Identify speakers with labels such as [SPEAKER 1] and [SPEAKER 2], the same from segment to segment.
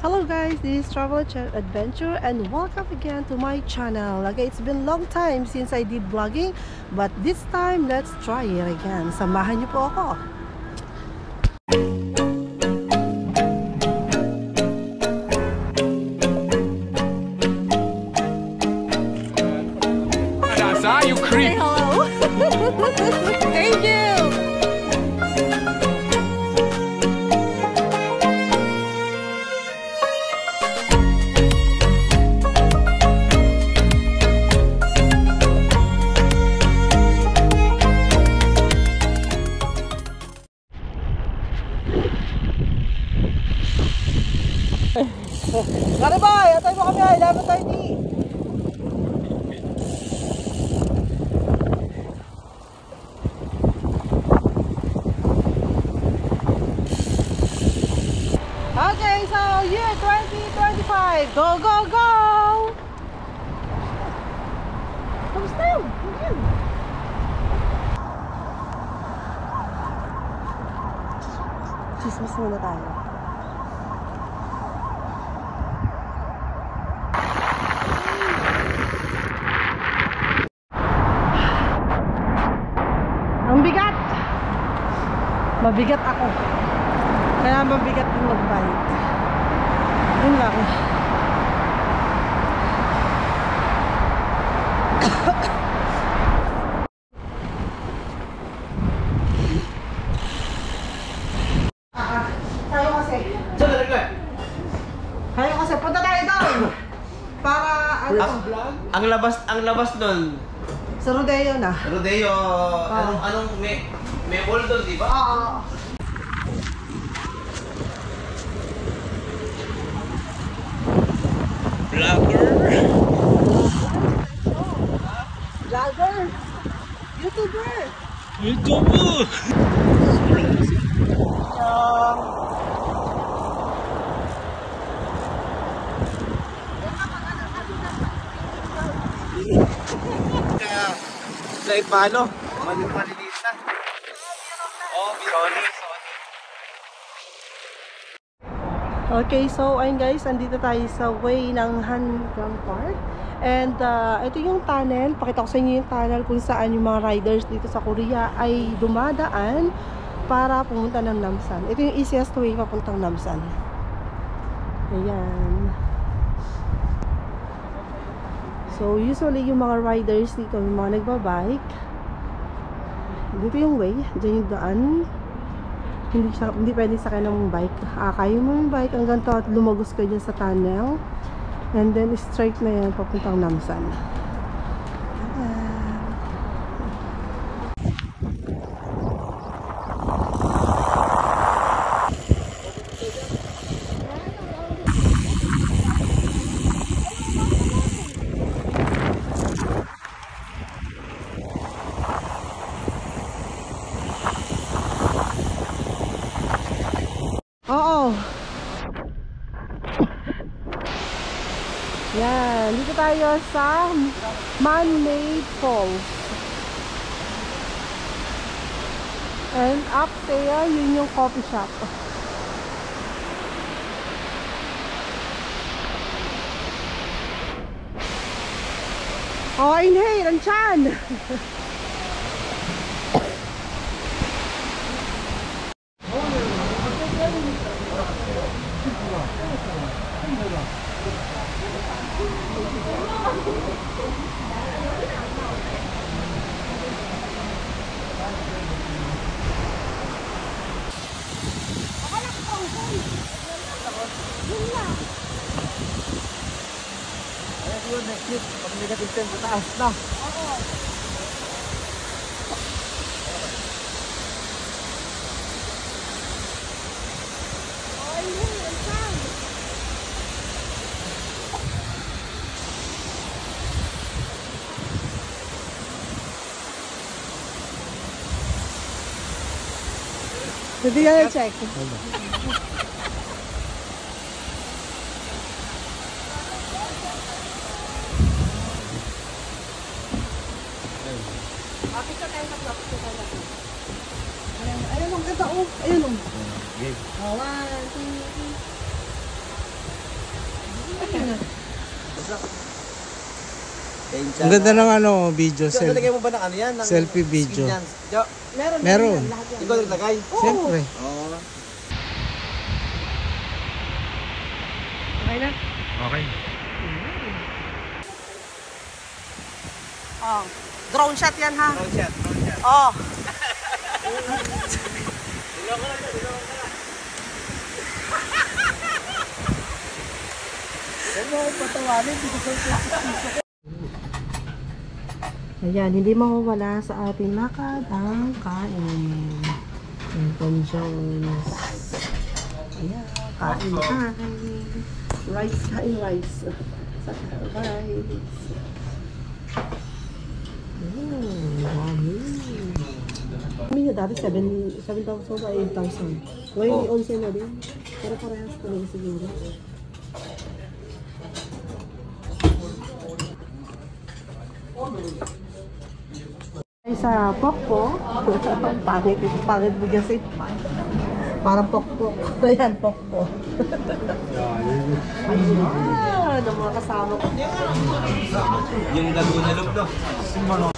[SPEAKER 1] Hello guys, this is Travel Adventure and welcome again to my channel. Okay, it's been long time since I did vlogging, but this time let's try it again. Samahan niyo po ako.
[SPEAKER 2] You creep.
[SPEAKER 1] Say hello. Thank you. Kare boy, atay mo kami ay 11:30. Okay, so year 2025. Go, go, go! Kamusta yun? Ayan. Chismis muna tayo. Ang bigat! Mabigat ako. Kaya mabigat din mag-bike. Yun lang. Tayo kasi. Tayo kasi. Punta tayo doon. Para ano?
[SPEAKER 3] Ang labas doon.
[SPEAKER 1] Sa Rodeo na.
[SPEAKER 3] Rodeo. Anong may mall doon, di ba?
[SPEAKER 1] Oo. Vlogger. YouTuber.
[SPEAKER 3] Like paano? Maliliit na. Oh, Sony.
[SPEAKER 1] Okay, so ayun guys, andito tayo sa way ng Hangang Park. And ito yung tunnel. Pakita ko sa inyo yung tunnel kung saan yung mga riders dito sa Korea ay dumadaan para pumunta ng Namsan. Ito yung easiest way papuntang Namsan. Ayan. So usually yung mga riders dito, yung mga nagbabike, dito yung way, dyan yung daan. Hindi pwede sakay ng bike. Kaya mo yung bike hanggang to at lumagos ka dyan sa tunnel. And then straight na yan papuntang Namsan. Oo. Yan, dito tayo sa man-made falls. And up there, yun yung coffee shop. Oh, inhale, ang tiyan!
[SPEAKER 3] Next week, pag negative 10 sa taas na.
[SPEAKER 1] Hindi ka na-check. Ayun ang ganda oh. Ayun oh.
[SPEAKER 3] Game.
[SPEAKER 1] Oh, 1, 2, 3.
[SPEAKER 3] Pencha.
[SPEAKER 2] Ang ganda ng ano, video.
[SPEAKER 3] So, nalagay mo ba ng ano yan? Ng
[SPEAKER 2] Selfie video.
[SPEAKER 3] skin yan? Jo,
[SPEAKER 2] Meron.
[SPEAKER 3] ikaw naglagay?
[SPEAKER 2] Siyempre.
[SPEAKER 3] Oo.
[SPEAKER 1] Okay na?
[SPEAKER 2] Okay.
[SPEAKER 1] Oh. Drone shot yan ha?
[SPEAKER 3] Drone shot.
[SPEAKER 1] Oh. Ayan, hindi mawawala sa ating lakad ang kain. Ang conjones. Ayan, kain. Rice, kain rice. Rice. Kami na dati 7,000 ba 8,000. Ngayon may 11 na din. Pero parehas ko lang siguro. Ay sa pokpok. Pangit mo kasi. Parang pokpok. Ayan, pokpok. Ayan, ang mga kasama ko.
[SPEAKER 3] Yung Laguna Loop, no?
[SPEAKER 1] Siyempre.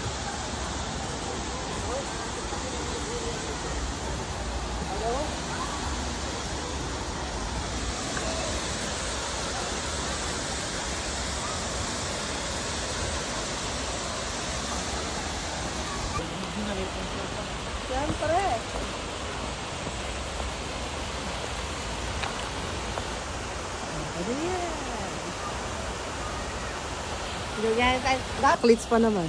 [SPEAKER 1] Klits pa naman.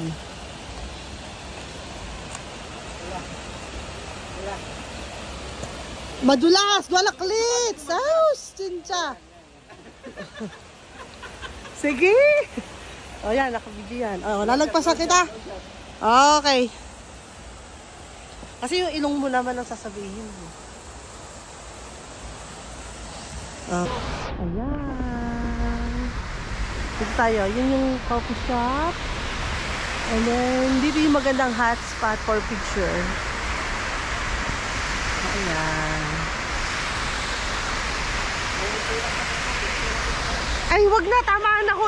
[SPEAKER 1] Madulas! Wala klits! Aus! Cincha! Sige! O yan, nakabidyo yan. O, lalagpasan kita. Okay. Kasi yung ilong mo naman ang sasabihin. Ayan. Dito tayo. Yun yung coffee shop. And then, dito yung magandang hot spot for picture. Ayan. Ay, wag na. Tamaan ako.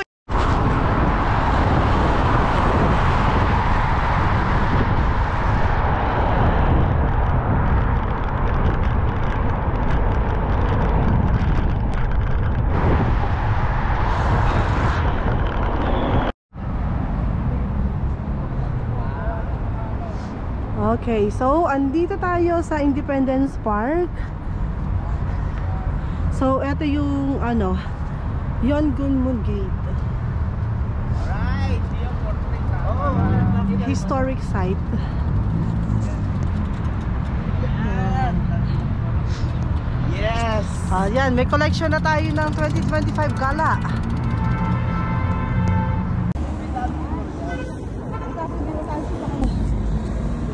[SPEAKER 1] Okay, so andito tayo sa Independence Park. So, ito yung ano, Yongun Gate.
[SPEAKER 3] Alright!
[SPEAKER 1] Historic site.
[SPEAKER 3] Yes!
[SPEAKER 1] Yan, may collection na tayo ng 2025 gala.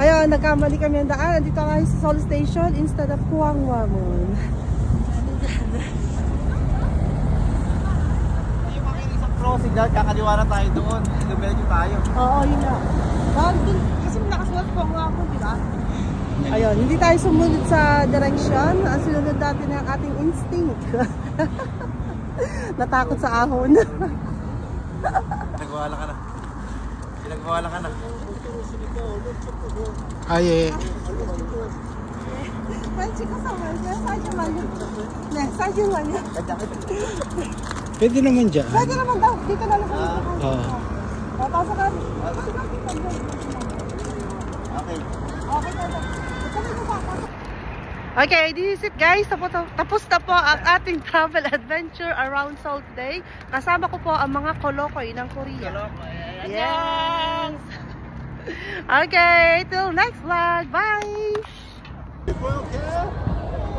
[SPEAKER 1] Ayun, nagkamali kami ang daan. Nandito tayo sa Seoul Station instead of Gwanghwamun.
[SPEAKER 3] Yung mga isang crossing dahil kakaliwa na tayo doon. Dumiretso tayo.
[SPEAKER 1] Oo, yun nga. Kasi nakasulat Gwanghwamun, di ba? Ayun, hindi tayo sumunod sa direction. Ang sinunod natin ang ating instinct. Natakot sa ahon.
[SPEAKER 3] Nagwala ka na. Nagwala ka na.
[SPEAKER 2] Ay, eh. Pwede naman dyan.
[SPEAKER 1] Pwede naman daw. Dito na lang sa dito.
[SPEAKER 2] Oo.
[SPEAKER 1] Pasok ka.
[SPEAKER 3] Okay.
[SPEAKER 1] Okay, this is it guys. Tapos na po ang ating travel adventure around Seoul today. Kasama ko po ang mga kolokoy ng Korea. Yes! Okay, till next vlog. Bye!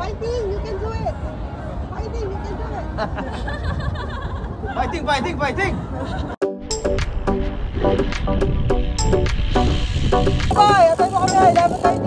[SPEAKER 1] Fighting, you can do it! Fighting, you can do it!
[SPEAKER 3] Fighting, fighting, fighting!
[SPEAKER 1] Bye! Atay mo kami! Labot tayo!